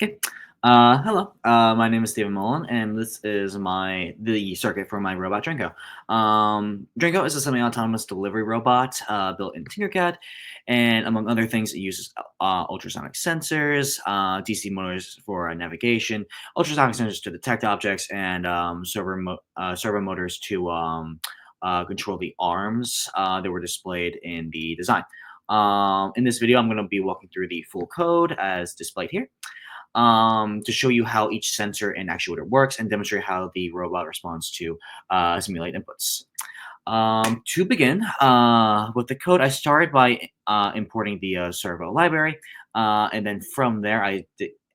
Okay. Hello. My name is Stephen Mullen, and this is the circuit for my robot Drinko. Drinko is a semi-autonomous delivery robot built in TinkerCAD, and among other things, it uses ultrasonic sensors, DC motors for navigation, ultrasonic sensors to detect objects, and servo motors to control the arms that were displayed in the design. In this video, I'm going to be walking through the full code as displayed here to show you how each sensor and actuator works and demonstrate how the robot responds to simulate inputs. To begin with the code, I started by importing the servo library, and then from there,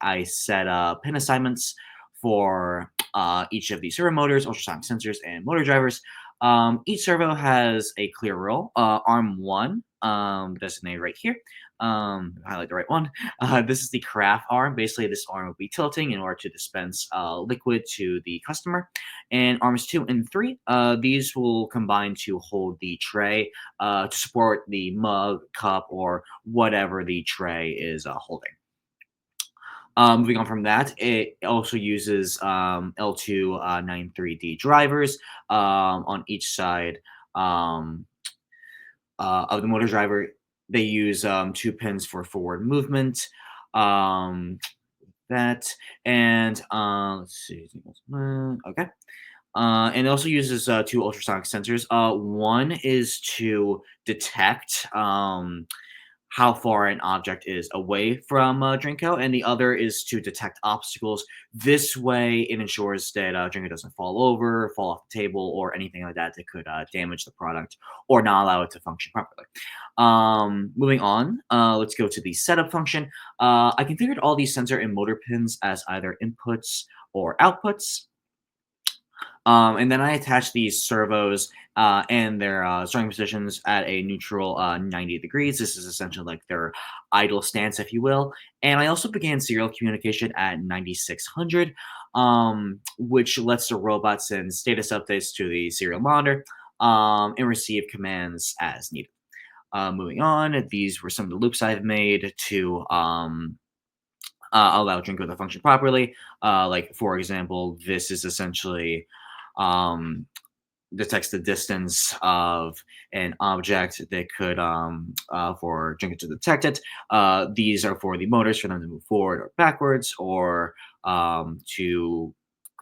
I set pin assignments for each of the servo motors, ultrasonic sensors, and motor drivers. Each servo has a clear role. Arm one, designated right here. Highlight the right one. This is the carafe arm. Basically, this arm will be tilting in order to dispense liquid to the customer. And arms two and three, these will combine to hold the tray to support the mug, cup, or whatever the tray is holding. Moving on from that, it also uses L2 93D drivers on each side of the motor driver. They use two pins for forward movement. Um, that and let's see. Okay. And it also uses two ultrasonic sensors. One is to detect how far an object is away from Drinko, and the other is to detect obstacles. This way, it ensures that Drinko doesn't fall over, fall off the table, or anything like that that could damage the product or not allow it to function properly. Moving on, let's go to the setup function. I configured all these sensor and motor pins as either inputs or outputs. And then I attach these servos and their starting positions at a neutral 90 degrees. This is essentially like their idle stance, if you will. And I also began serial communication at 9600, which lets the robot send status updates to the serial monitor and receive commands as needed. Moving on, these were some of the loops I've made to allow Drinko to function properly. Like, for example, this is essentially um, detects the distance of an object that could for Drinko to detect it. These are for the motors for them to move forward or backwards or to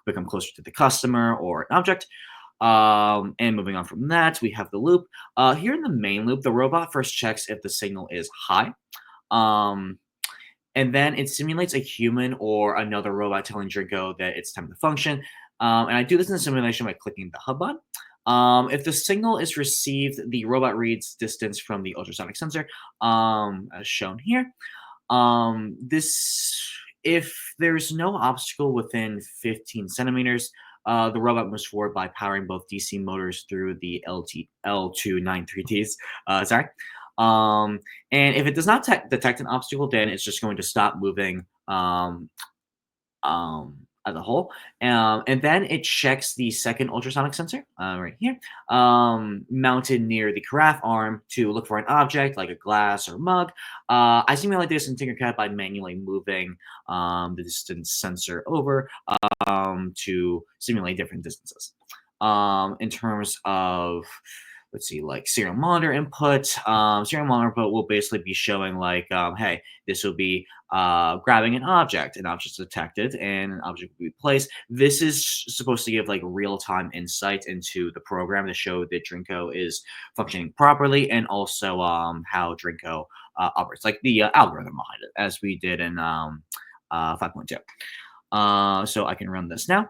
become closer to the customer or an object. And moving on from that, we have the loop. Here in the main loop, the robot first checks if the signal is high. Um, and then it simulates a human or another robot telling Drinko that it's time to function. And I do this in the simulation by clicking the hub button. If the signal is received, the robot reads distance from the ultrasonic sensor, as shown here. This, if there's no obstacle within 15 centimeters, the robot moves forward by powering both DC motors through the L293Ts. Sorry. Um, and if it does not detect an obstacle, then it's just going to stop moving as a whole. And then it checks the second ultrasonic sensor right here, mounted near the carafe arm to look for an object like a glass or mug. I simulate this in TinkerCAD by manually moving the distance sensor over to simulate different distances. In terms of let's see, like serial monitor input. Serial monitor input will basically be showing like, hey, this will be grabbing an object detected, and an object will be placed. This is supposed to give like real-time insight into the program to show that Drinko is functioning properly, and also how Drinko operates, like the algorithm behind it, as we did in 5.2. So I can run this now.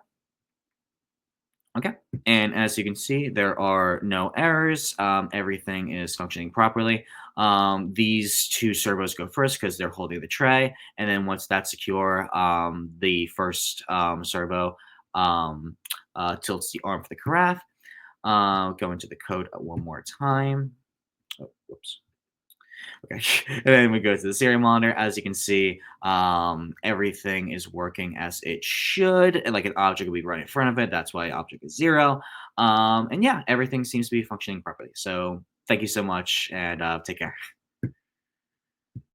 Okay. And as you can see, there are no errors. Everything is functioning properly. These two servos go first because they're holding the tray. And then once that's secure, the first servo tilts the arm for the carafe. Go into the code one more time. Oh, whoops. Okay. And then we go to the serial monitor. As you can see, everything is working as it should. And like an object will be right in front of it. That's why object is 0. And yeah, everything seems to be functioning properly. So thank you so much and take care.